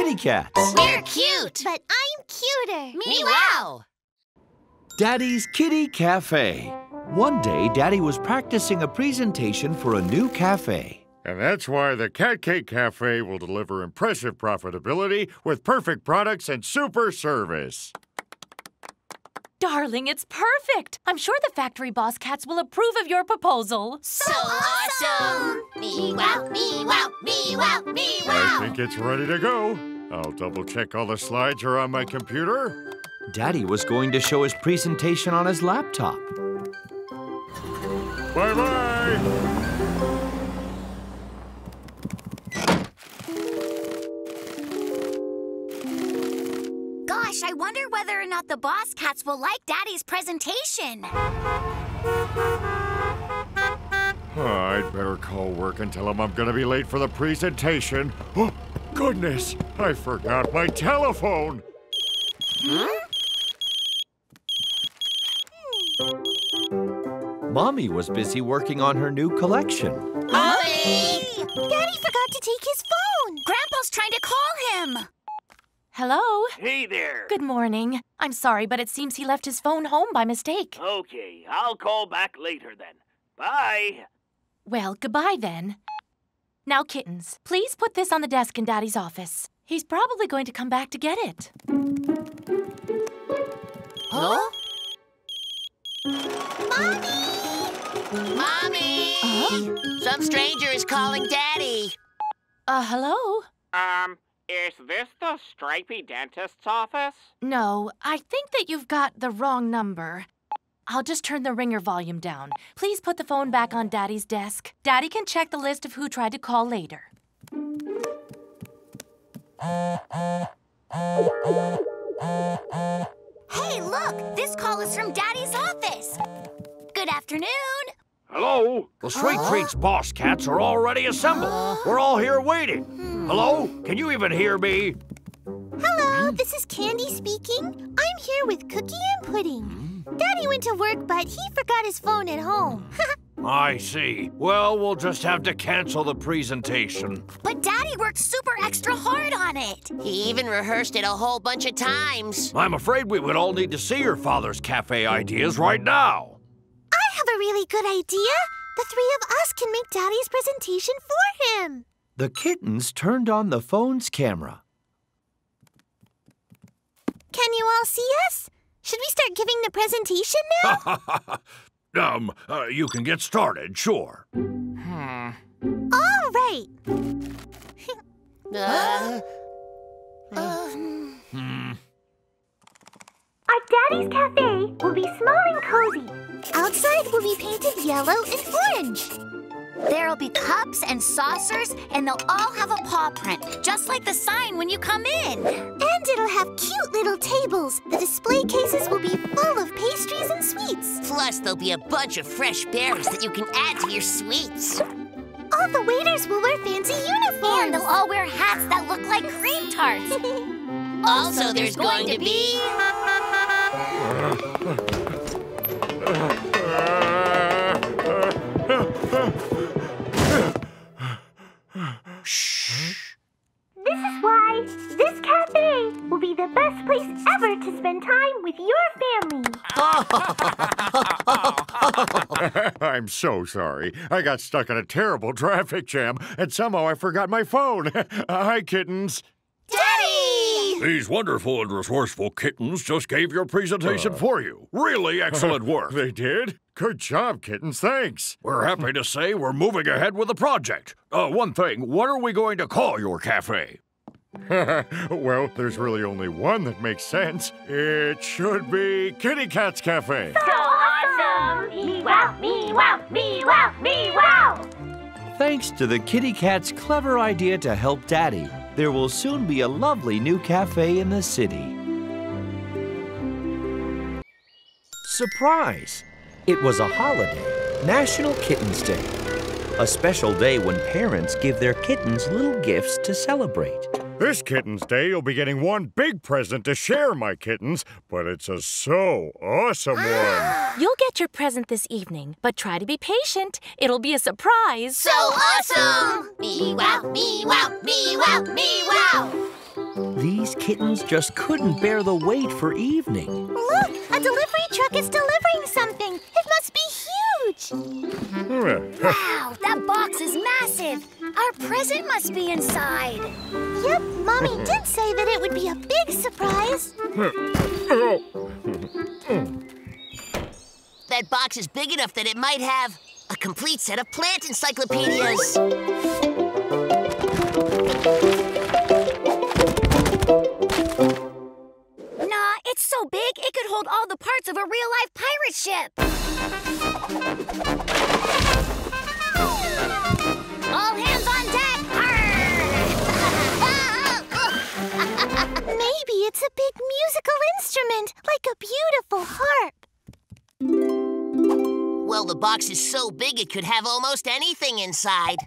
kitty cats. We're cute. But I'm cuter. Meow. Daddy's Kitty Cafe. One day, Daddy was practicing a presentation for a new cafe. And that's why the Cat Cake Cafe will deliver impressive profitability with perfect products and super service. Darling, it's perfect. I'm sure the factory boss cats will approve of your proposal. So awesome. Meow, meow, meow, meow. I think it's ready to go. I'll double-check all the slides are on my computer. Daddy was going to show his presentation on his laptop. Bye-bye. Gosh, I wonder whether or not the boss cats will like Daddy's presentation. I'd better call work and tell them I'm gonna be late for the presentation. Oh, goodness, I forgot my telephone. Mommy was busy working on her new collection. Mommy! Daddy forgot to take his phone. Grandpa's trying to call him. Hello? Hey there. Good morning. I'm sorry, but it seems he left his phone home by mistake. Okay, I'll call back later then. Bye. Well, goodbye then. Now, kittens, please put this on the desk in Daddy's office. He's probably going to come back to get it. Huh? Mommy! Mommy! Some stranger is calling Daddy. Hello? Is this the stripy dentist's office? No, I think that you've got the wrong number. I'll just turn the ringer volume down. Please put the phone back on Daddy's desk. Daddy can check the list of who tried to call later. Hey, look! This call is from Daddy's office. Good afternoon. Hello? The Sweet Treats boss cats are already assembled. We're all here waiting. Hello? Can you even hear me? Hello, this is Candy speaking. I'm here with Cookie and Pudding. Daddy went to work, but he forgot his phone at home. I see. Well, we'll just have to cancel the presentation. But Daddy worked super extra hard on it. He even rehearsed it a whole bunch of times. I'm afraid we would all need to see your father's cafe ideas right now. I have a really good idea. The three of us can make Daddy's presentation for him. The kittens turned on the phone's camera. Can you all see us? Should we start giving the presentation now? You can get started, sure. All right. Our Daddy's Cafe will be small and cozy. Outside will be painted yellow and orange. There'll be cups and saucers, and they'll all have a paw print, just like the sign when you come in. And it'll have cute little tables. The display cases will be full of pastries and sweets. Plus, there'll be a bunch of fresh berries that you can add to your sweets. All the waiters will wear fancy uniforms. And they'll all wear hats that look like cream tarts. Also, there's going to be... Shh. This is why this cafe will be the best place ever to spend time with your family. I'm so sorry. I got stuck in a terrible traffic jam, and somehow I forgot my phone. Hi, kittens. Daddy! These wonderful and resourceful kittens just gave your presentation for you. Really excellent work. They did? Good job, kittens. Thanks. We're happy to say we're moving ahead with the project. One thing, what are we going to call your cafe? Well, there's really only one that makes sense. It should be Kitty Cat's Cafe. So awesome! Me-wow, me-wow, me-wow, me-wow! Thanks to the kitty cat's clever idea to help Daddy, there will soon be a lovely new cafe in the city. Surprise! It was a holiday, National Kittens Day. A special day when parents give their kittens little gifts to celebrate. This Kittens Day, you'll be getting one big present to share, my kittens, but it's a so awesome one. You'll get your present this evening, but try to be patient. It'll be a surprise. So awesome! Me-wow, me-wow, me-wow, me-wow! These kittens just couldn't bear the wait for evening. Look, a delivery truck is delivering something. It must be huge. Wow, that box is massive. Our present must be inside. Yep, Mommy did say that it would be a big surprise. That box is big enough that it might have a complete set of plant encyclopedias. Nah, it's so big it could hold all the parts of a real-life pirate ship. All hands on deck! Maybe it's a big musical instrument, like a beautiful harp. Well, the box is so big it could have almost anything inside.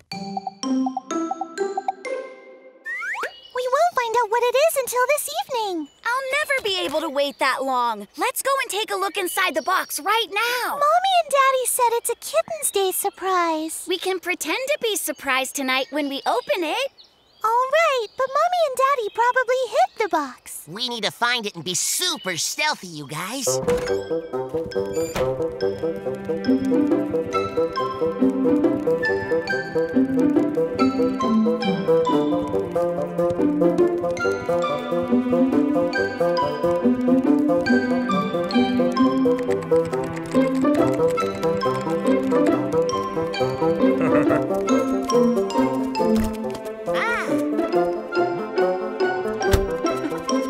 We won't find out what it is until this evening. I'll never be able to wait that long. Let's go and take a look inside the box right now. Mommy and Daddy said it's a Kittens Day surprise. We can pretend to be surprised tonight when we open it. All right, but Mommy and Daddy probably hid the box. We need to find it and be super stealthy, you guys.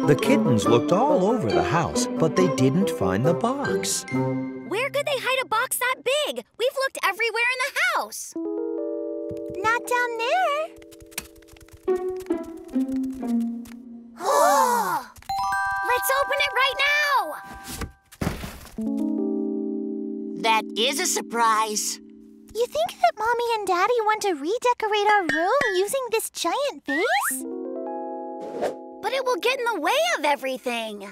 The kittens looked all over the house, but they didn't find the box. Where could they hide a box that big? We've looked everywhere in the house. Not down there. Let's open it right now. That is a surprise. You think that Mommy and Daddy want to redecorate our room using this giant vase? But it will get in the way of everything.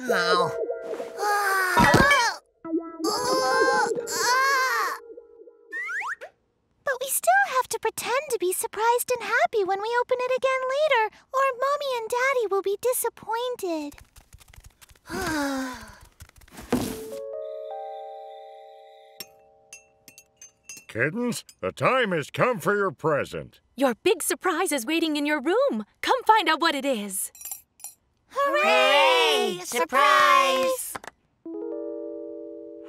Oh. But we still have to pretend to be surprised and happy when we open it again later, or Mommy and Daddy will be disappointed. Kittens, the time has come for your present. Your big surprise is waiting in your room. Come find out what it is. Hooray! Surprise!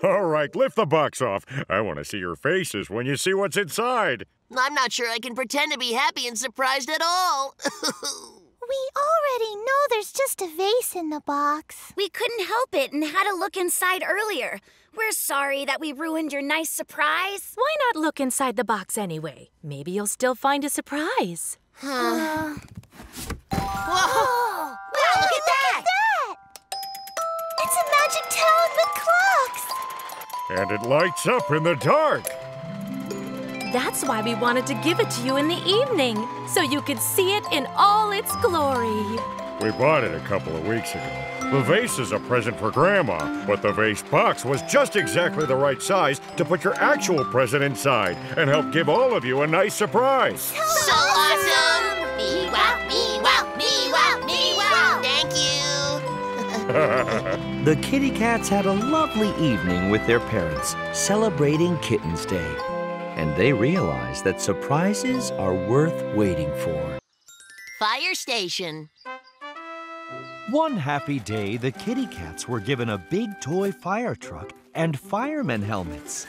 All right, lift the box off. I want to see your faces when you see what's inside. I'm not sure I can pretend to be happy and surprised at all. We already know there's just a vase in the box. We couldn't help it and had to look inside earlier. We're sorry that we ruined your nice surprise. Why not look inside the box anyway? Maybe you'll still find a surprise. Whoa! Wow, look at that! It's a magic town with clocks! And it lights up in the dark. That's why we wanted to give it to you in the evening, so you could see it in all its glory. We bought it a couple of weeks ago. The vase is a present for Grandma, but the vase box was just exactly the right size to put your actual present inside and help give all of you a nice surprise. So awesome! Me-wow, me-wow, me-wow, me-wow! Thank you! The kitty cats had a lovely evening with their parents, celebrating Kittens Day. And they realized that surprises are worth waiting for. Fire station. One happy day, the kitty cats were given a big toy fire truck and fireman helmets.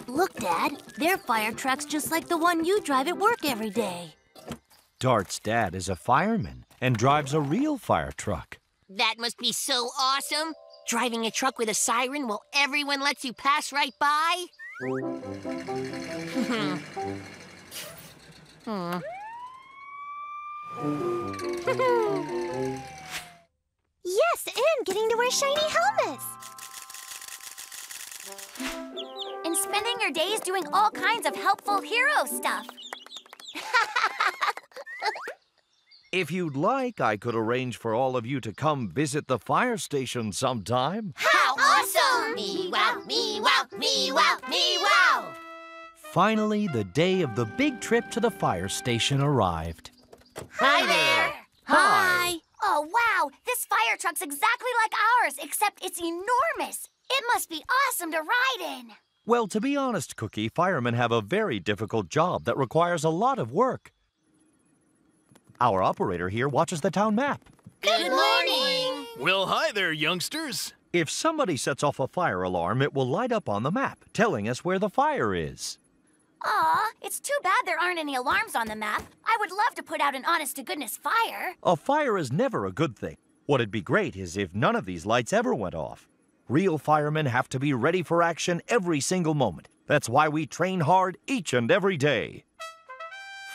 Look, Dad, their fire truck's just like the one you drive at work every day. Dart's dad is a fireman and drives a real fire truck. That must be so awesome. Driving a truck with a siren while everyone lets you pass right by? Yes, and getting to wear shiny helmets. And spending your days doing all kinds of helpful hero stuff. If you'd like, I could arrange for all of you to come visit the fire station sometime. How awesome! Me wow, me wow, me wow, me wow! Finally, the day of the big trip to the fire station arrived. Hi there! Hi! Oh, wow! This fire truck's exactly like ours, except it's enormous. It must be awesome to ride in. Well, to be honest, Cookie, firemen have a very difficult job that requires a lot of work. Our operator here watches the town map. Good morning! Well, hi there, youngsters. If somebody sets off a fire alarm, it will light up on the map, telling us where the fire is. Aw, it's too bad there aren't any alarms on the map. I would love to put out an honest-to-goodness fire. A fire is never a good thing. What'd be great is if none of these lights ever went off. Real firemen have to be ready for action every single moment. That's why we train hard each and every day.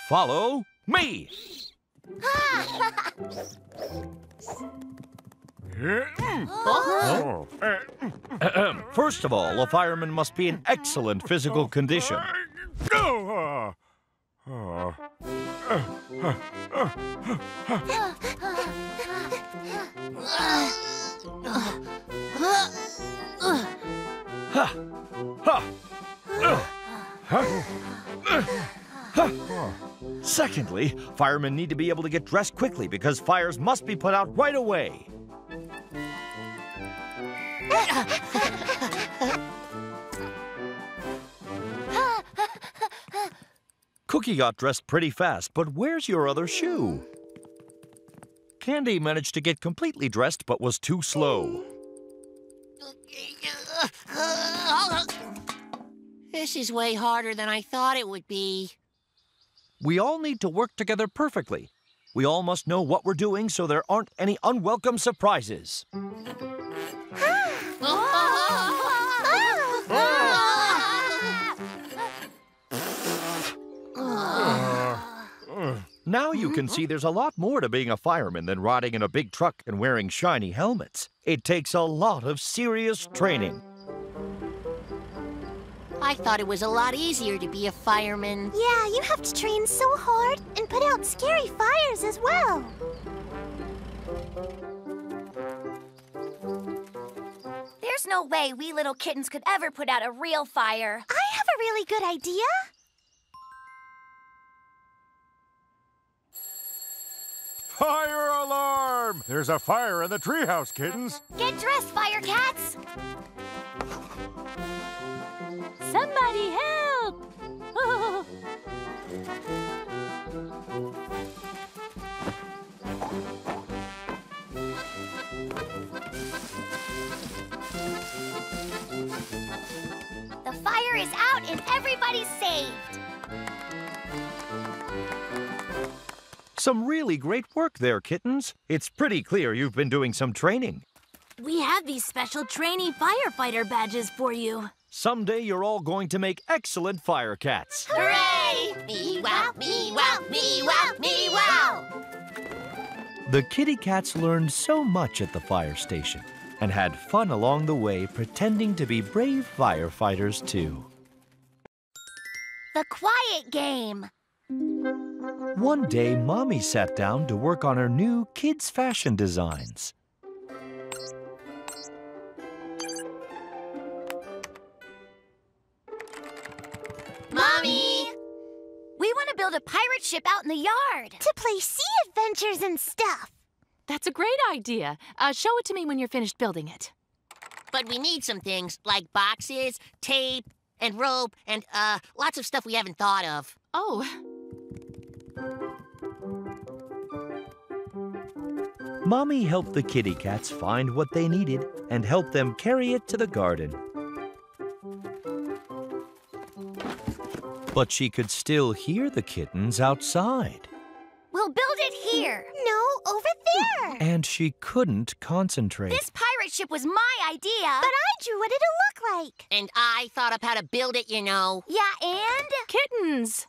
Follow me! First of all, a fireman must be in excellent physical condition. Secondly, firemen need to be able to get dressed quickly because fires must be put out right away. Cookie got dressed pretty fast, but where's your other shoe? Candy managed to get completely dressed but was too slow. This is way harder than I thought it would be. We all need to work together perfectly. We all must know what we're doing so there aren't any unwelcome surprises. Now you can see there's a lot more to being a fireman than riding in a big truck and wearing shiny helmets. It takes a lot of serious training. I thought it was a lot easier to be a fireman. Yeah, you have to train so hard and put out scary fires as well. There's no way we little kittens could ever put out a real fire. I have a really good idea. Fire alarm! There's a fire in the treehouse, kittens. Get dressed, fire cats. Somebody help! The fire is out and everybody's saved. Some really great work there, kittens. It's pretty clear you've been doing some training. We have these special trainee firefighter badges for you. Someday you're all going to make excellent fire cats. Hooray! Me wow, me wow, me wow, me wow! The kitty cats learned so much at the fire station and had fun along the way pretending to be brave firefighters too. The quiet game. One day, Mommy sat down to work on her new kids' fashion designs. Mommy! We want to build a pirate ship out in the yard. To play sea adventures and stuff. That's a great idea. Show it to me when you're finished building it. But we need some things like boxes, tape, and rope, and lots of stuff we haven't thought of. Oh. Mommy helped the kitty cats find what they needed and helped them carry it to the garden. But she could still hear the kittens outside. We'll build it here. No, over there. And she couldn't concentrate. This pirate ship was my idea. But I drew what it'll look like. And I thought up how to build it, you know. Yeah, and? Kittens!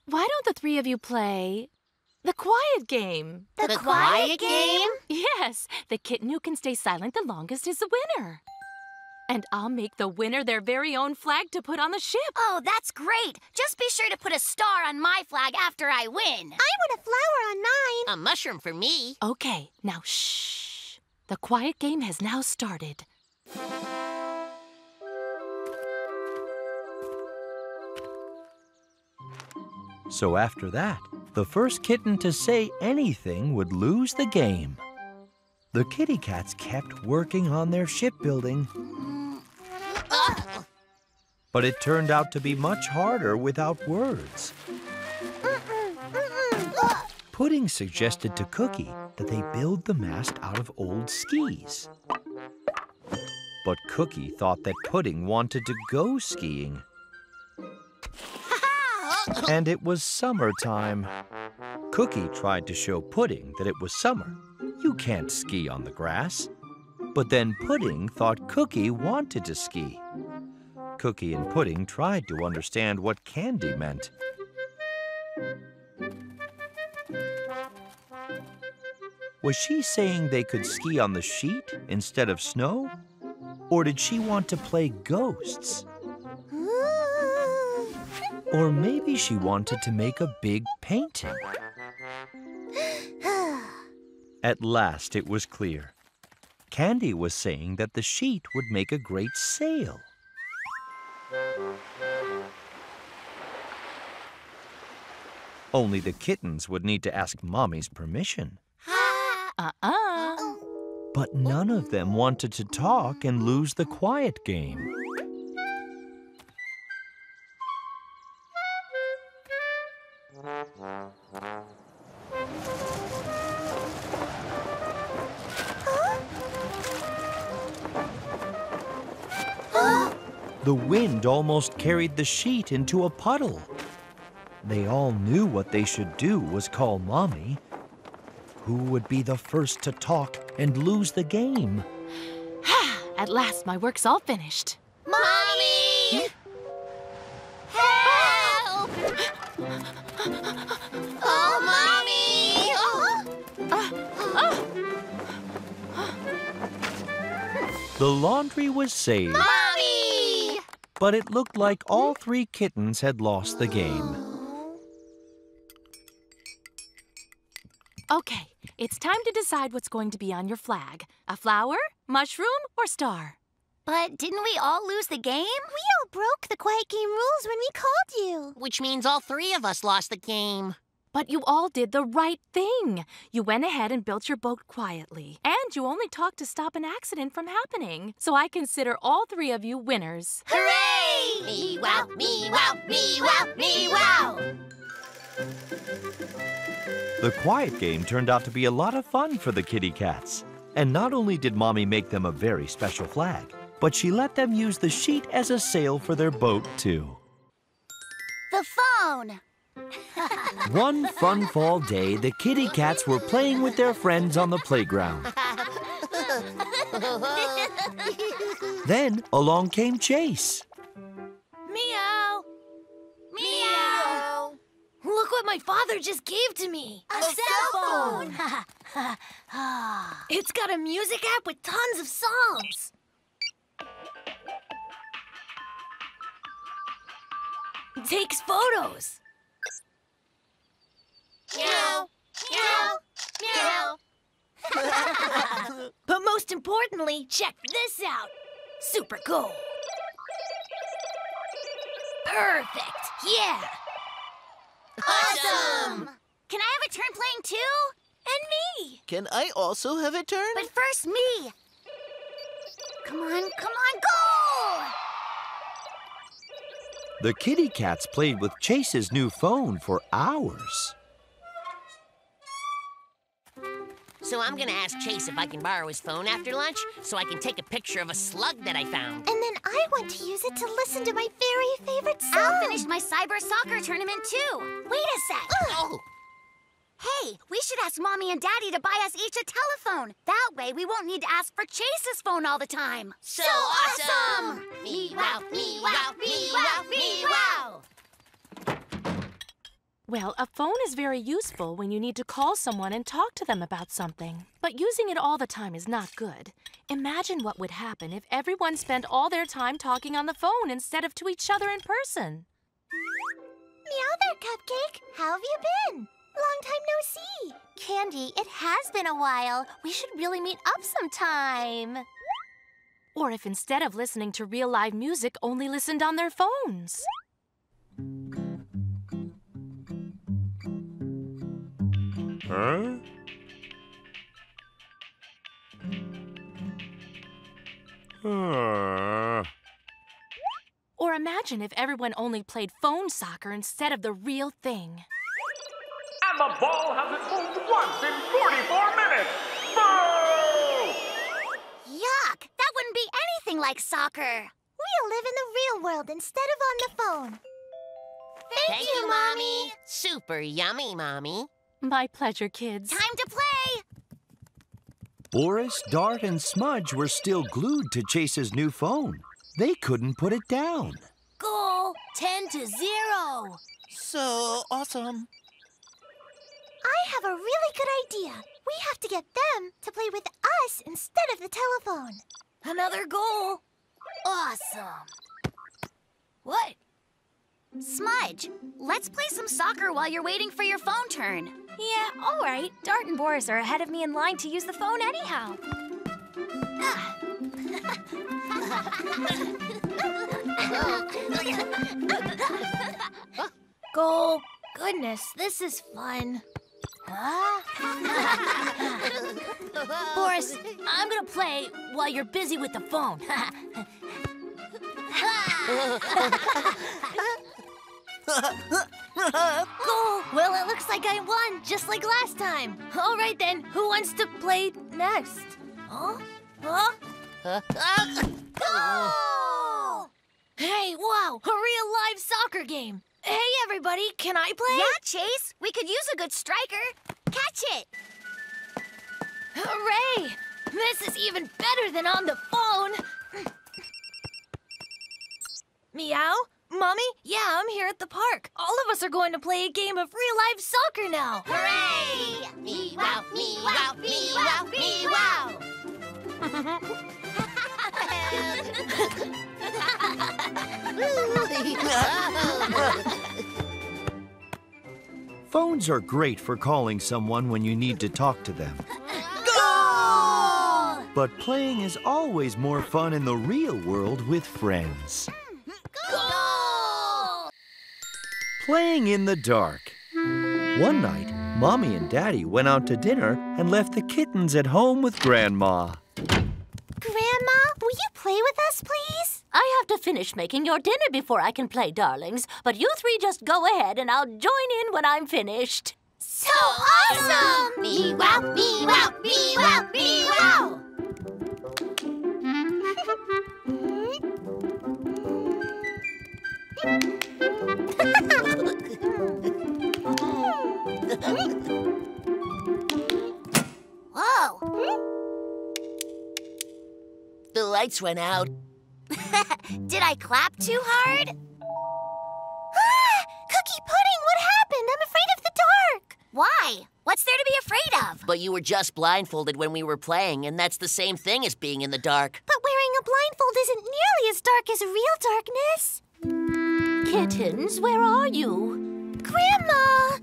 Why don't the three of you play the quiet game? The quiet game? Yes, the kitten who can stay silent the longest is the winner. And I'll make the winner their very own flag to put on the ship. Oh, that's great. Just be sure to put a star on my flag after I win. I want a flower on mine. A mushroom for me. Okay, now shh. The quiet game has now started. So after that, the first kitten to say anything would lose the game. The kitty cats kept working on their shipbuilding. But it turned out to be much harder without words. Pudding suggested to Cookie that they build the mast out of old skis. But Cookie thought that Pudding wanted to go skiing. And it was summertime. Cookie tried to show Pudding that it was summer. You can't ski on the grass. But then Pudding thought Cookie wanted to ski. Cookie and Pudding tried to understand what Candy meant. Was she saying they could ski on the sheet instead of snow? Or did she want to play ghosts? Or maybe she wanted to make a big painting. At last it was clear. Candy was saying that the sheet would make a great sail. Only the kittens would need to ask Mommy's permission. But none of them wanted to talk and lose the quiet game. The wind almost carried the sheet into a puddle. They all knew what they should do was call Mommy. Who would be the first to talk and lose the game? At last, my work's all finished. Mommy! Help! Oh, Mommy! The laundry was saved. Mommy! But it looked like all three kittens had lost the game. Okay, it's time to decide what's going to be on your flag. A flower, mushroom, or star? But didn't we all lose the game? We all broke the quiet game rules when we called you. Which means all three of us lost the game. But you all did the right thing. You went ahead and built your boat quietly. And you only talked to stop an accident from happening. So I consider all three of you winners. Hooray! Me wow, me wow, me wow, me wow! The quiet game turned out to be a lot of fun for the kitty cats. And not only did Mommy make them a very special flag, but she let them use the sheet as a sail for their boat, too. The phone! One fun fall day, the kitty cats were playing with their friends on the playground. Then along came Chase. Meow! Meow! Look what my father just gave to me. A cell phone! It's got a music app with tons of songs. It takes photos. Meow! Meow! Meow! But most importantly, check this out. Super cool. Perfect! Yeah! Awesome! Can I have a turn playing too? And me! Can I also have a turn? But first me! Come on, go! The kitty cats played with Chase's new phone for hours. So I'm gonna ask Chase if I can borrow his phone after lunch so I can take a picture of a slug that I found. And then I want to use it to listen to my very favorite song. I'll finish my cyber soccer tournament too. Wait a sec. Oh! Hey, we should ask Mommy and Daddy to buy us each a telephone. That way we won't need to ask for Chase's phone all the time. So awesome! Me wow, me wow, me wow, me wow! Well, a phone is very useful when you need to call someone and talk to them about something. But using it all the time is not good. Imagine what would happen if everyone spent all their time talking on the phone instead of to each other in person. Meow there, Cupcake. How have you been? Long time no see. Candy, it has been a while. We should really meet up sometime. Or if instead of listening to real live music, only listened on their phones. Huh? Or imagine if everyone only played phone soccer instead of the real thing. And the ball hasn't moved once in 44 minutes! Boo! Yuck! That wouldn't be anything like soccer. We'll live in the real world instead of on the phone. Thank you, Mommy. Super yummy, Mommy. My pleasure, kids. Time to play! Boris, Dart, and Smudge were still glued to Chase's new phone. They couldn't put it down. Goal 10-0. So awesome. I have a really good idea. We have to get them to play with us instead of the telephone. Another goal. Awesome. What? Smudge, let's play some soccer while you're waiting for your phone turn. Yeah, all right. Dart and Boris are ahead of me in line to use the phone anyhow. Goal. Goodness, this is fun. Boris, I'm gonna play while you're busy with the phone. Cool. Well, it looks like I won, just like last time. All right, then. Who wants to play next? Huh? Goal! Hey, wow, a real live soccer game. Hey, everybody, can I play? Yeah, Chase, we could use a good striker. Catch it. Hooray! This is even better than on the phone. Meow? Mommy? Yeah, I'm here at the park. All of us are going to play a game of real-life soccer now. Hooray! Me-wow, me-wow, me-wow, me-wow! Phones are great for calling someone when you need to talk to them. Goal! But playing is always more fun in the real world with friends. Goal! Playing in the dark. One night, Mommy and Daddy went out to dinner and left the kittens at home with Grandma. Grandma, will you play with us, please? I have to finish making your dinner before I can play, darlings. But you three just go ahead and I'll join in when I'm finished. So awesome! Me-wow, me-wow, me-wow, me-wow! Whoa! The lights went out. Did I clap too hard? Cookie Pudding, what happened? I'm afraid of the dark. Why? What's there to be afraid of? But you were just blindfolded when we were playing, and that's the same thing as being in the dark. But wearing a blindfold isn't nearly as dark as real darkness. Kittens, where are you? Grandma!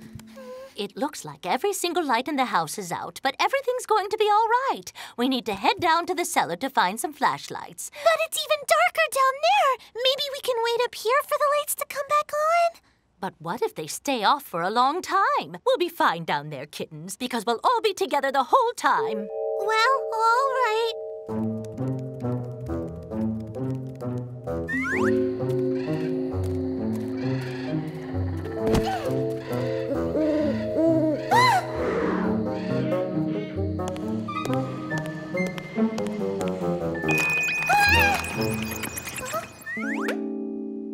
It looks like every single light in the house is out, but everything's going to be all right. We need to head down to the cellar to find some flashlights. But it's even darker down there. Maybe we can wait up here for the lights to come back on? But what if they stay off for a long time? We'll be fine down there, kittens, because we'll all be together the whole time. Well, all right.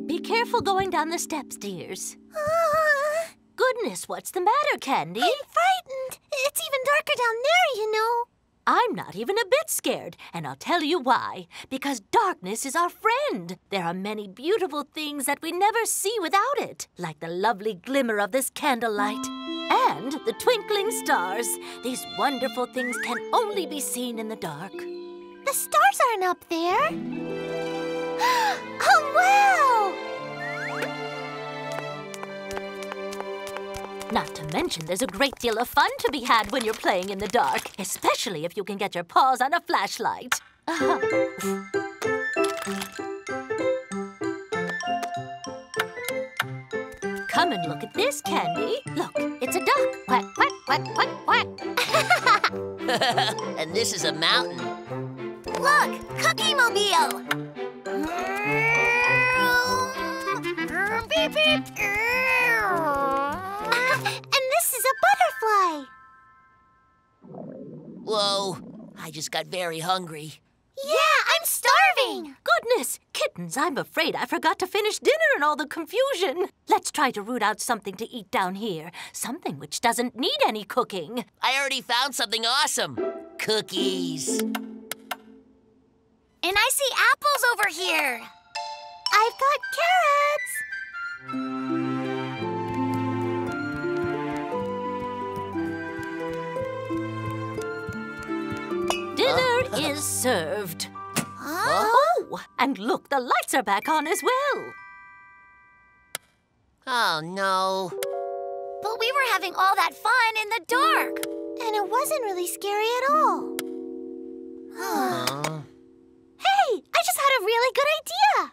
Be careful going down the steps, dears. Goodness, what's the matter, Candy? I'm frightened. It's even darker down there, you know. I'm not even a bit scared, and I'll tell you why. Because darkness is our friend. There are many beautiful things that we never see without it, like the lovely glimmer of this candlelight and the twinkling stars. These wonderful things can only be seen in the dark. The stars aren't up there. Oh, wow! Not to mention, there's a great deal of fun to be had when you're playing in the dark, especially if you can get your paws on a flashlight. Come and look at this, Candy. Look, it's a duck. Quack, quack, quack, quack, quack. And this is a mountain. Look, Cookie Mobile. Beep, beep. And this is a butterfly. Whoa, I just got very hungry. Yeah, I'm starving. Goodness, kittens, I'm afraid I forgot to finish dinner in all the confusion. Let's try to root out something to eat down here. Something which doesn't need any cooking. I already found something awesome. Cookies. And I see apples over here. I've got carrots. Dinner is served. Huh? Oh, and look, the lights are back on as well. Oh, no. But we were having all that fun in the dark. And it wasn't really scary at all. Hey, I just had a really good idea.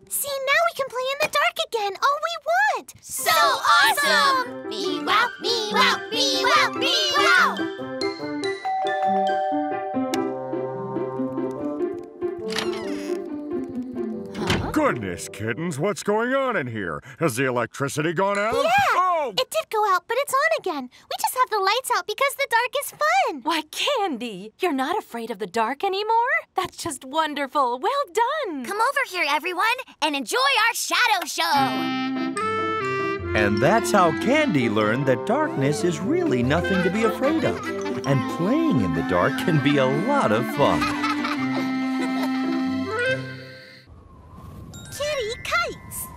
See, now we can play in the dark again all we want. So awesome! Me-wow, me-wow, me-wow, me-wow! Goodness, kittens, what's going on in here? Has the electricity gone out? Yeah! Oh! It did go out, but it's on again. We just have the lights out because the dark is fun. Why, Candy, you're not afraid of the dark anymore? That's just wonderful. Well done. Come over here, everyone, and enjoy our shadow show. And that's how Candy learned that darkness is really nothing to be afraid of. And playing in the dark can be a lot of fun. Kitty kites.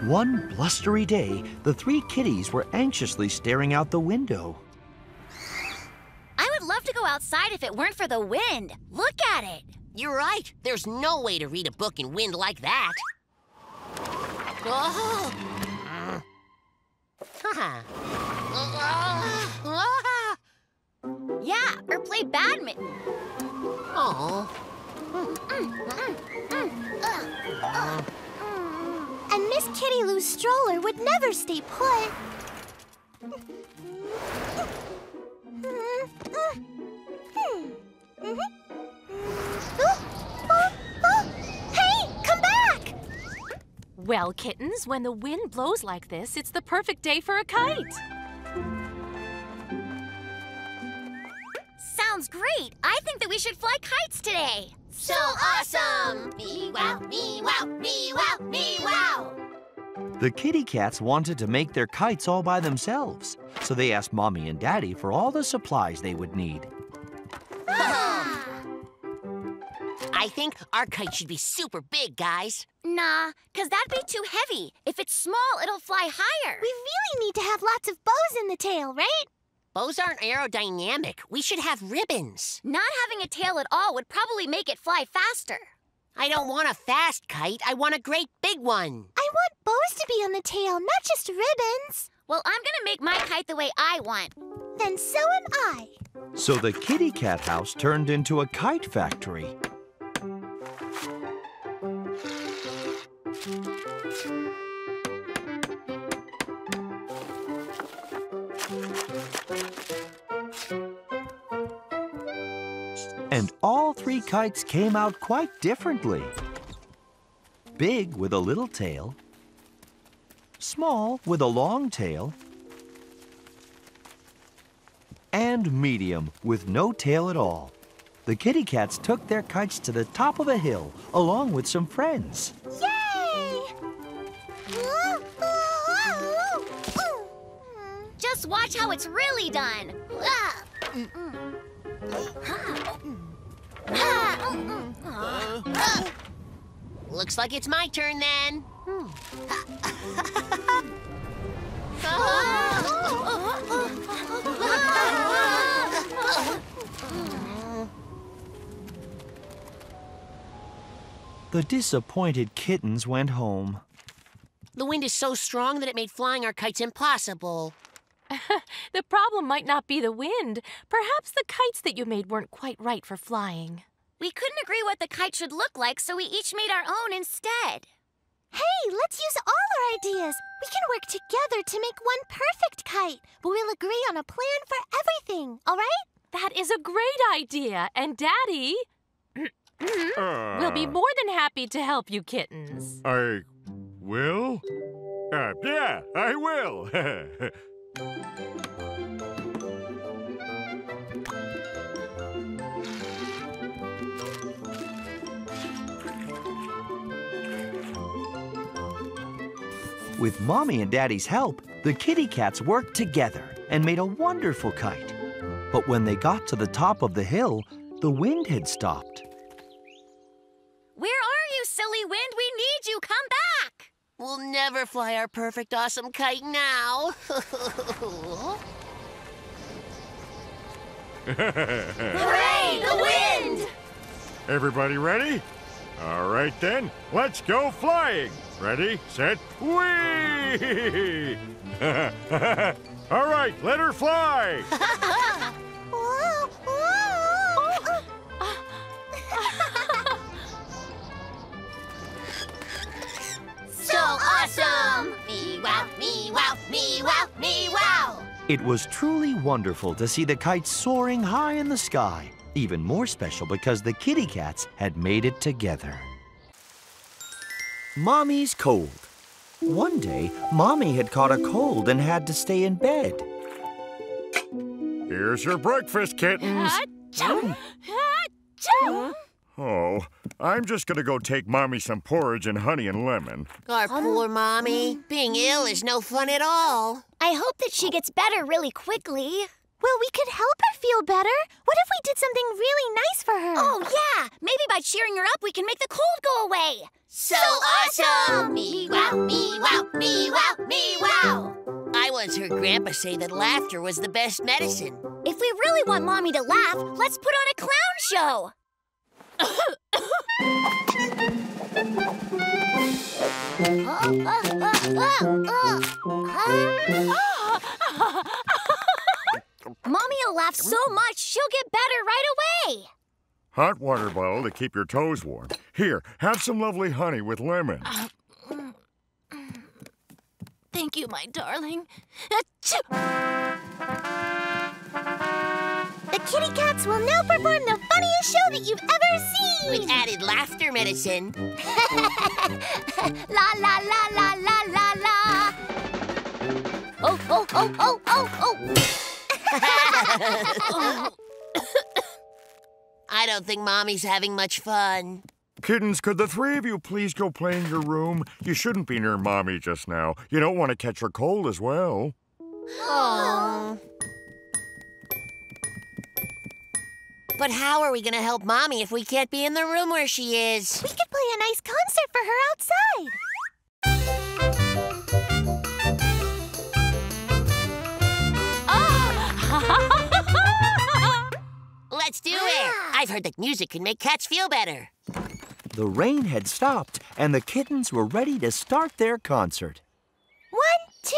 One blustery day, the three kitties were anxiously staring out the window. I would love to go outside if it weren't for the wind. Look at it. You're right. There's no way to read a book in wind like that. Oh. Yeah, or play badminton. Oh. And Miss Kitty Lou's stroller would never stay put. Hey, come back! Well, kittens, when the wind blows like this, it's the perfect day for a kite. Sounds great. I think that we should fly kites today. So awesome! Me-wow, me-wow, me-wow, me-wow! The kitty cats wanted to make their kites all by themselves, so they asked Mommy and Daddy for all the supplies they would need. I think our kite should be super big, guys. Nah, 'cause that'd be too heavy. If it's small, it'll fly higher. We really need to have lots of bows in the tail, right? Bows aren't aerodynamic. We should have ribbons. Not having a tail at all would probably make it fly faster. I don't want a fast kite. I want a great big one. I want bows to be on the tail, not just ribbons. Well, I'm gonna make my kite the way I want. Then so am I. So the kitty cat house turned into a kite factory. And all three kites came out quite differently. Big with a little tail, small with a long tail, and medium with no tail at all. The kitty cats took their kites to the top of a hill along with some friends. Yay! Just watch how it's really done. Looks like it's my turn then. The disappointed kittens went home. The wind is so strong that it made flying our kites impossible. The problem might not be the wind. Perhaps the kites that you made weren't quite right for flying. We couldn't agree what the kite should look like, so we each made our own instead. Hey, let's use all our ideas. We can work together to make one perfect kite, but we'll agree on a plan for everything, all right? That is a great idea, and Daddy will be more than happy to help you kittens. I will? Yeah, I will. With Mommy and Daddy's help, the kitty cats worked together and made a wonderful kite. But when they got to the top of the hill, the wind had stopped. Where are you, silly wind? We need you. Come back. We'll never fly our perfect, awesome kite now. Hooray, the wind! Everybody ready? All right then, let's go flying. Ready, set, whee! All right, let her fly. So awesome! Me wow, me wow, me wow, me wow! It was truly wonderful to see the kites soaring high in the sky. Even more special because the kitty cats had made it together. Mommy's cold. One day, Mommy had caught a cold and had to stay in bed. Here's your breakfast, kittens. Oh, I'm just gonna go take Mommy some porridge and honey and lemon. Our poor Mommy. Being ill is no fun at all. I hope that she gets better really quickly. Well, we could help her feel better. What if we did something really nice for her? Oh, yeah. Maybe by cheering her up, we can make the cold go away. So awesome! Me wow, me wow, me wow, me wow! I once heard Grandpa say that laughter was the best medicine. If we really want Mommy to laugh, let's put on a clown show. Mommy will laugh so much, she'll get better right away. Hot water bottle to keep your toes warm. Here, have some lovely honey with lemon. Thank you, my darling. The kitty cats will now perform the funniest show that you've ever seen. With added laughter medicine. La la la la la la la. Oh, oh, oh, oh, oh, oh. I don't think Mommy's having much fun. Kittens, could the three of you please go play in your room? You shouldn't be near Mommy just now. You don't want to catch her cold as well. Oh. But how are we going to help Mommy if we can't be in the room where she is? We could play a nice concert for her outside. Let's do it! I've heard that music can make cats feel better. The rain had stopped, and the kittens were ready to start their concert. 1, 2,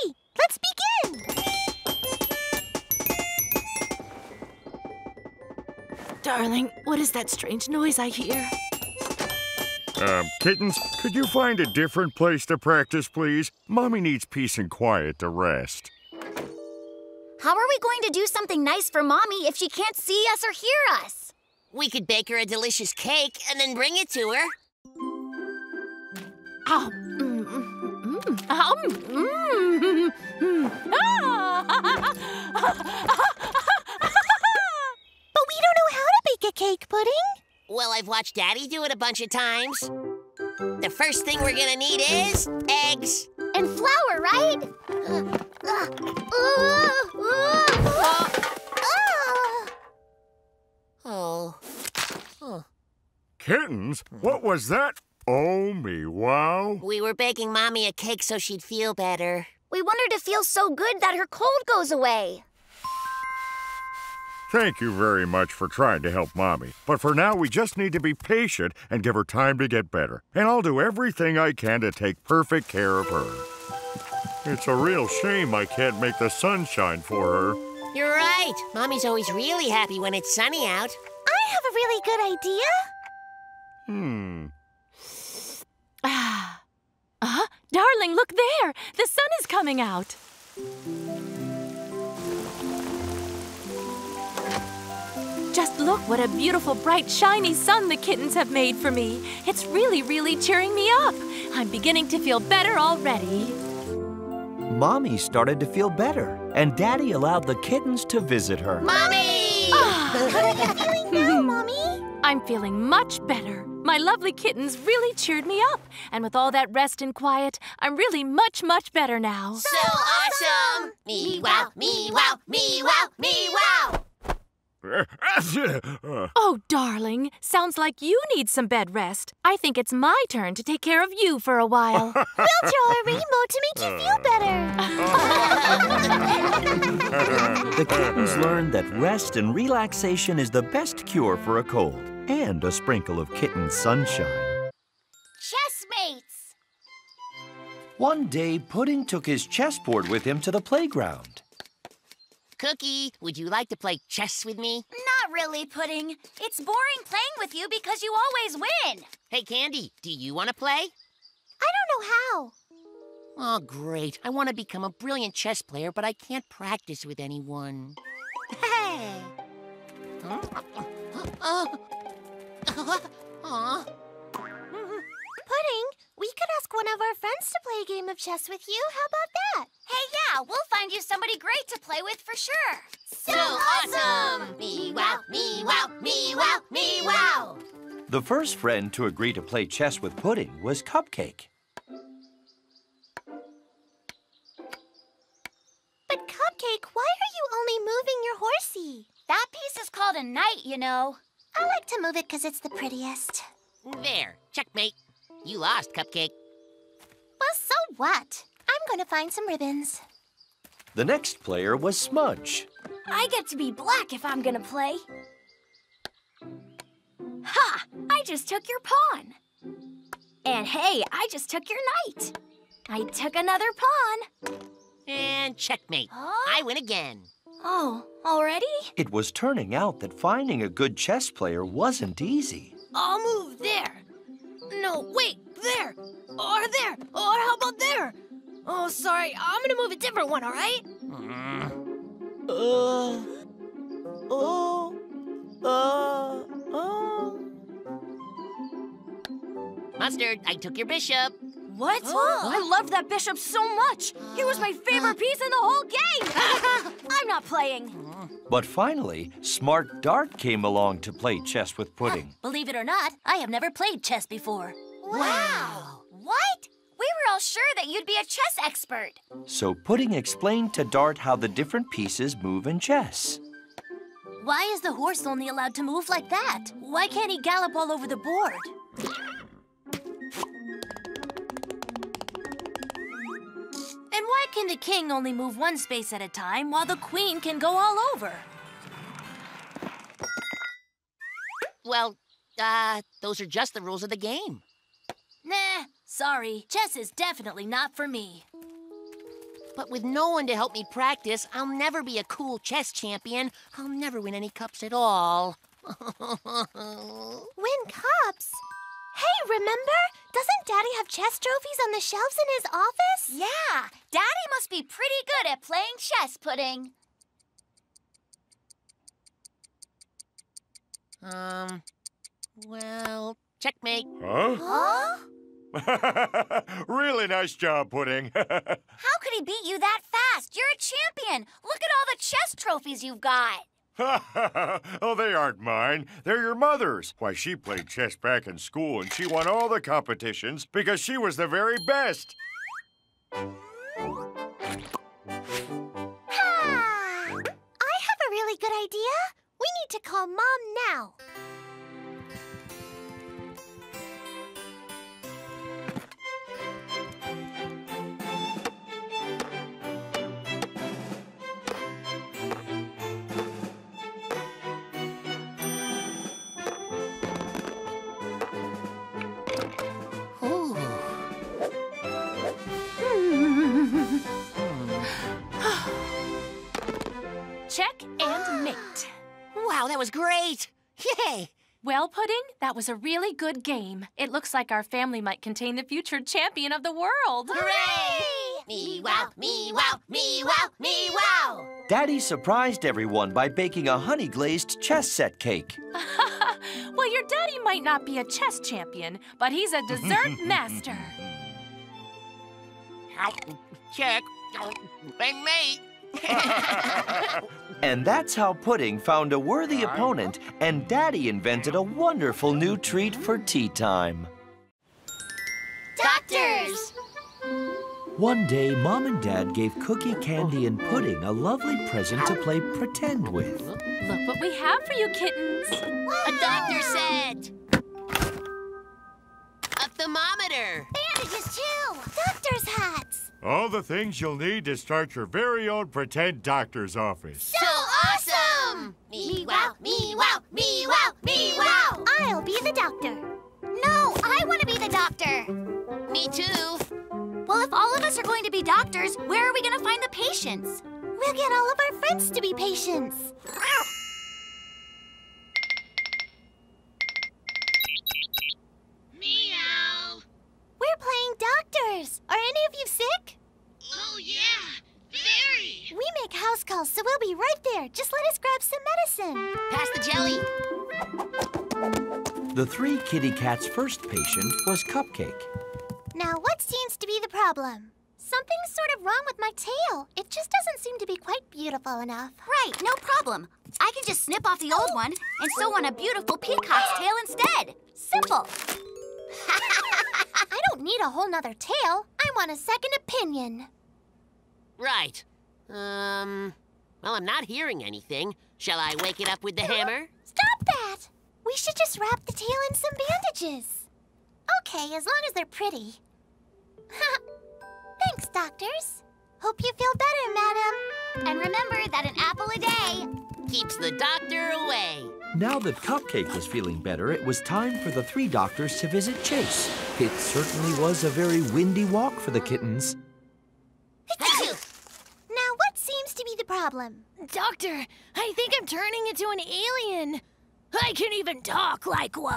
3. Let's begin! Darling, what is that strange noise I hear? Kittens, could you find a different place to practice, please? Mommy needs peace and quiet to rest. How are we going to do something nice for Mommy if she can't see us or hear us? We could bake her a delicious cake and then bring it to her. Oh. But we don't know how to bake a cake, Pudding. Well, I've watched Daddy do it a bunch of times. The first thing we're gonna need is eggs. and flour, right? Oh. Kittens? What was that? Oh, me wow. We were baking Mommy a cake so she'd feel better. We want her to feel so good that her cold goes away. Thank you very much for trying to help Mommy. But for now, we just need to be patient and give her time to get better. And I'll do everything I can to take perfect care of her. It's a real shame I can't make the sun shine for her. You're right. Mommy's always really happy when it's sunny out. I have a really good idea. Darling, look there! The sun is coming out. Just look what a beautiful, bright, shiny sun the kittens have made for me. It's really, really cheering me up. I'm beginning to feel better already. Mommy started to feel better, and Daddy allowed the kittens to visit her. Mommy! How are you feeling now, Mommy? I'm feeling much better. My lovely kittens really cheered me up. And with all that rest and quiet, I'm really much, much better now. So awesome! Me wow, me wow, me wow, me wow! Oh, darling, sounds like you need some bed rest. I think it's my turn to take care of you for a while. We'll draw a rainbow to make you feel better. The kittens learned that rest and relaxation is the best cure for a cold and a sprinkle of kitten sunshine. Chessmates! One day, Pudding took his chessboard with him to the playground. Cookie, would you like to play chess with me? Not really, Pudding. It's boring playing with you because you always win. Hey, Candy, do you want to play? I don't know how. Oh, great. I want to become a brilliant chess player, but I can't practice with anyone. Hey! Pudding, we could ask one of our friends to play a game of chess with you. How about that? Hey, yeah, we'll find you somebody great to play with for sure. So awesome! Me wow, me wow, me wow, me wow! The first friend to agree to play chess with Pudding was Cupcake. But Cupcake, why are you only moving your horsey? That piece is called a knight, you know. I like to move it because it's the prettiest. There, checkmate. You lost, Cupcake. Well, so what? I'm going to find some ribbons. The next player was Smudge. I get to be black if I'm going to play. Ha! I just took your pawn. And hey, I just took your knight. I took another pawn. And checkmate. Huh? I win again. Oh, already? It was turning out that finding a good chess player wasn't easy. I'll move there. No, wait, there. Or there. Or how about there? Oh, sorry, I'm gonna move a different one, all right? Mustard, I took your bishop. What? I loved that bishop so much. He was my favorite piece in the whole game. I'm not playing. But finally, Smart Dart came along to play chess with Pudding. Believe it or not, I have never played chess before. Wow. What? We were all sure that you'd be a chess expert. So Pudding explained to Dart how the different pieces move in chess. Why is the horse only allowed to move like that? Why can't he gallop all over the board? And why can the king only move one space at a time while the queen can go all over? Well, those are just the rules of the game. Nah, sorry. Chess is definitely not for me. But with no one to help me practice, I'll never be a cool chess champion. I'll never win any cups at all. Win cups? Hey, remember? Doesn't Daddy have chess trophies on the shelves in his office? Yeah, Daddy must be pretty good at playing chess, Pudding. Well, checkmate. Huh? Really nice job, Pudding. How could he beat you that fast? You're a champion. Look at all the chess trophies you've got. Oh, they aren't mine. They're your mother's. Why, she played chess back in school, and she won all the competitions because she was the very best. Ha! I have a really good idea. We need to call Mom now. Check and mate. Wow, that was great! Yay! Well, Pudding, that was a really good game. It looks like our family might contain the future champion of the world. Hooray! Me wow, me wow, me wow, me wow! Daddy surprised everyone by baking a honey-glazed chess set cake. Well, your daddy might not be a chess champion, but he's a dessert master. Check. Hey, mate. And that's how Pudding found a worthy opponent, and Daddy invented a wonderful new treat for tea time. Doctors! One day, Mom and Dad gave Cookie, Candy, and Pudding a lovely present to play pretend with. Look what we have for you, kittens. A doctor set. A thermometer. Bandages, too! Doctor's hats! All the things you'll need to start your very own pretend doctor's office. So awesome! Me wow, me wow, me wow, me wow! I'll be the doctor. No, I want to be the doctor. Me too. Well, if all of us are going to be doctors, where are we going to find the patients? We'll get all of our friends to be patients. Meow. We're playing doctors. Are any of you sick? Oh, yeah. Very. We make house calls, so we'll be right there. Just let us grab some medicine. Pass the jelly. The three kitty cats' first patient was Cupcake. Now, what seems to be the problem? Something's sort of wrong with my tail. It just doesn't seem to be quite beautiful enough. Right, no problem. I can just snip off the old one and sew on a beautiful peacock's tail instead. Simple. I don't need a whole nother tail. I want a second opinion. Right. Well, I'm not hearing anything. Shall I wake it up with the hammer? Stop that! We should just wrap the tail in some bandages. Okay, as long as they're pretty. Thanks, doctors. Hope you feel better, madam. And remember that an apple a day keeps the doctor away. Now that Cupcake was feeling better, it was time for the three doctors to visit Chase. It certainly was a very windy walk for the kittens. Now, what seems to be the problem? Doctor, I think I'm turning into an alien. I can even talk like one.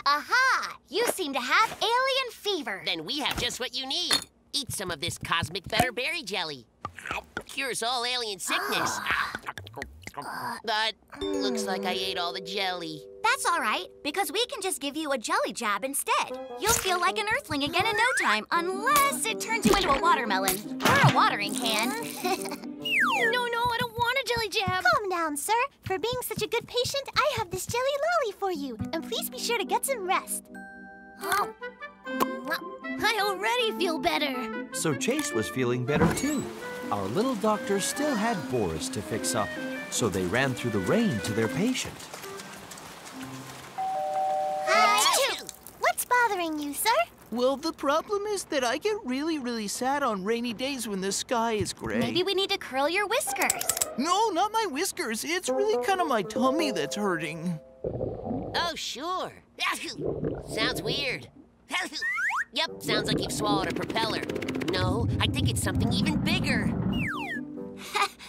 Aha! You seem to have alien fever. Then we have just what you need. Eat some of this cosmic butter berry jelly. Cures all alien sickness. But looks like I ate all the jelly. That's all right, because we can just give you a jelly jab instead. You'll feel like an earthling again in no time, unless it turns you into a watermelon or a watering can. No, I don't want a jelly jab. Calm down, sir. For being such a good patient, I have this jelly lolly for you. And please be sure to get some rest. I already feel better. So Chase was feeling better too. Our little doctor still had Boris to fix up, so they ran through the rain to their patient. What's bothering you, sir? Well, the problem is that I get really, really sad on rainy days when the sky is gray. Maybe we need to curl your whiskers. No, not my whiskers. It's really kind of my tummy that's hurting. Oh, sure. Sounds weird. Yep, sounds like you've swallowed a propeller. No, I think it's something even bigger.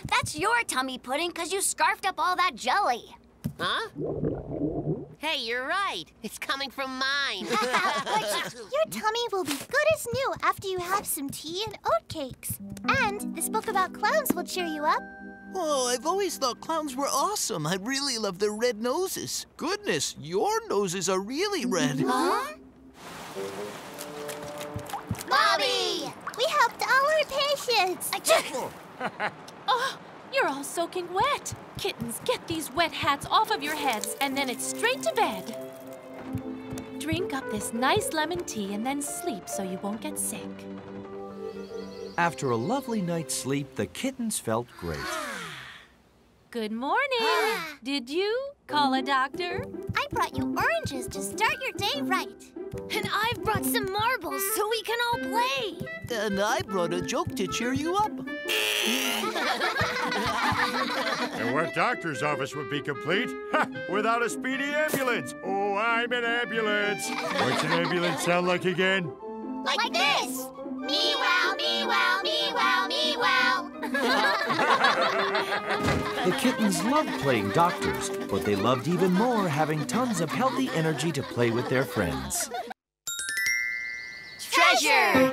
That's your tummy pudding because you scarfed up all that jelly. Huh? Hey, you're right. It's coming from mine. Your tummy will be good as new after you have some tea and oatcakes. And this book about clowns will cheer you up. Oh, I've always thought clowns were awesome. I really love their red noses. Goodness, your noses are really red. Huh? Bobby! We helped all our patients. Oh, you're all soaking wet. Kittens, get these wet hats off of your heads, and then it's straight to bed. Drink up this nice lemon tea and then sleep so you won't get sick. After a lovely night's sleep, the kittens felt great. Good morning. Did you call a doctor? I brought you oranges to start your day right. And I've brought some marbles so we can all play. And I brought a joke to cheer you up. And what doctor's office would be complete? Ha! Without a speedy ambulance. Oh, I'm an ambulance. What's an ambulance sound like again? Like this. Me-wow, me-wow, me-wow, me-wow. The kittens loved playing doctors, but they loved even more having tons of healthy energy to play with their friends. Treasure!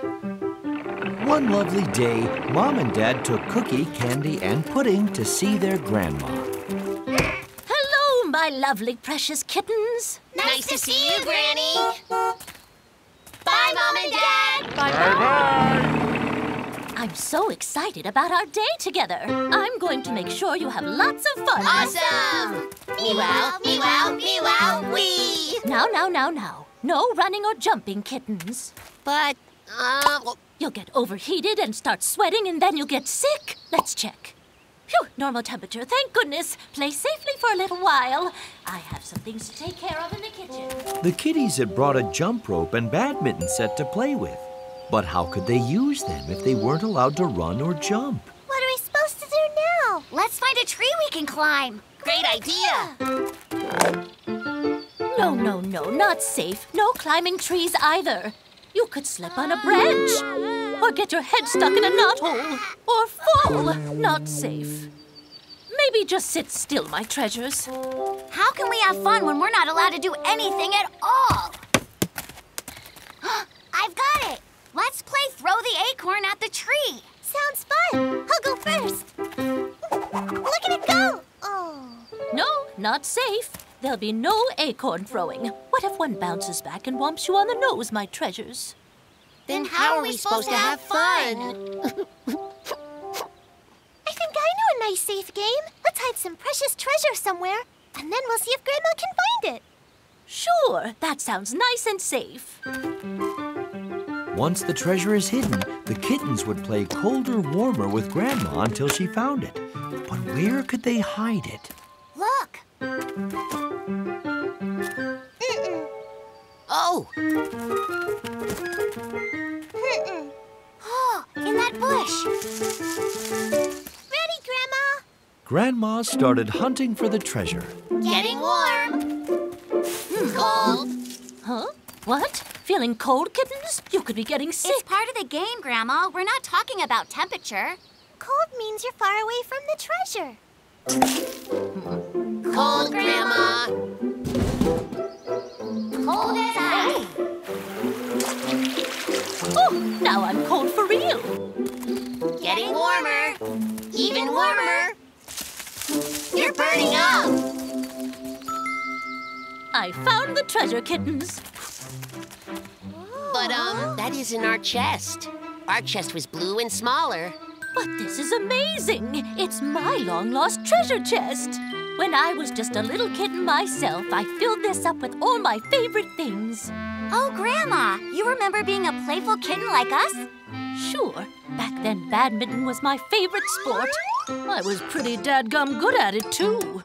One lovely day, Mom and Dad took Cookie, Candy, and Pudding to see their grandma. Hello, my lovely precious kittens. Nice to see you, Granny. Bye, Mom and Dad. Bye-bye. I'm so excited about our day together. I'm going to make sure you have lots of fun. Awesome! Me-wow, me-wow, me-wow, wee! Now. No running or jumping, kittens. But, You'll get overheated and start sweating, and then you'll get sick. Let's check. Phew, normal temperature, thank goodness. Play safely for a little while. I have some things to take care of in the kitchen. The kitties had brought a jump rope and badminton set to play with. But how could they use them if they weren't allowed to run or jump? What are we supposed to do now? Let's find a tree we can climb. great idea! No, not safe. No climbing trees either. You could slip on a branch, or get your head stuck in a knothole, or fall. Not safe. Maybe just sit still, my treasures. How can we have fun when we're not allowed to do anything at all? I've got it. Let's play throw the acorn at the tree. Sounds fun. I'll go first. Look at it go. Oh. No, not safe. There'll be no acorn throwing. What if one bounces back and whomps you on the nose, my treasures? Then how are we supposed to have fun? I think I know a nice safe game. Let's hide some precious treasure somewhere, and then we'll see if Grandma can find it. Sure, that sounds nice and safe. Once the treasure is hidden, the kittens would play colder, warmer with Grandma until she found it. But where could they hide it? Look. Oh! Oh, in that bush. Ready, Grandma? Grandma started hunting for the treasure. Getting warm. Cold. Huh? What? Feeling cold, kittens? You could be getting sick. It's part of the game, Grandma. We're not talking about temperature. Cold means you're far away from the treasure. Cold, Grandma. Cold as ice. Oh, now I'm cold for real. Getting warmer. Even warmer. You're burning up. I found the treasure, kittens. But, that isn't our chest. Our chest was blue and smaller. But this is amazing. It's my long-lost treasure chest. When I was just a little kitten myself, I filled this up with all my favorite things. Oh, Grandma, you remember being a playful kitten like us? Sure. Back then, badminton was my favorite sport. I was pretty dadgum good at it, too.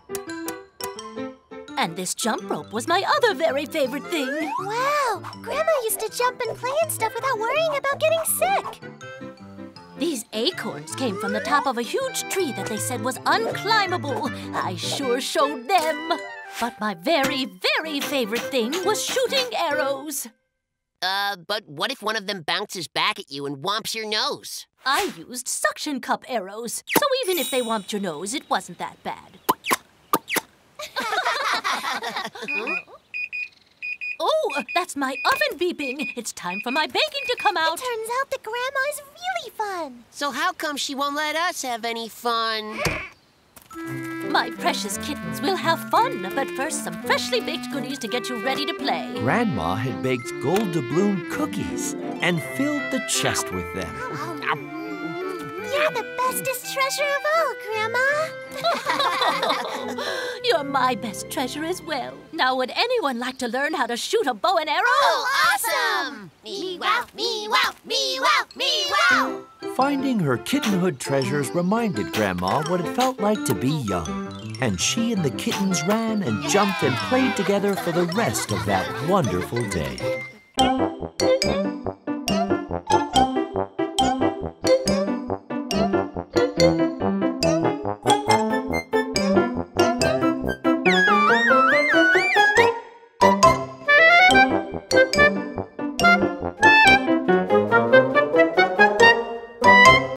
And this jump rope was my other very favorite thing. Wow! Grandma used to jump and play and stuff without worrying about getting sick. These acorns came from the top of a huge tree that they said was unclimbable. I sure showed them. But my very, very favorite thing was shooting arrows. But what if one of them bounces back at you and whomps your nose? I used suction cup arrows, so even if they whomped your nose, it wasn't that bad. Oh, that's my oven beeping. It's time for my baking to come out. It turns out that Grandma is really fun. So how come she won't let us have any fun? My precious kittens will have fun, but first some freshly baked goodies to get you ready to play. Grandma had baked gold doubloon cookies and filled the chest with them. You're the bestest treasure of all, Grandma. You're You're my best treasure as well. Now, would anyone like to learn how to shoot a bow and arrow? Oh, awesome! Me-wow, me-wow, me-wow, me-wow! Finding her kittenhood treasures reminded Grandma what it felt like to be young. And she and the kittens ran and jumped and played together for the rest of that wonderful day.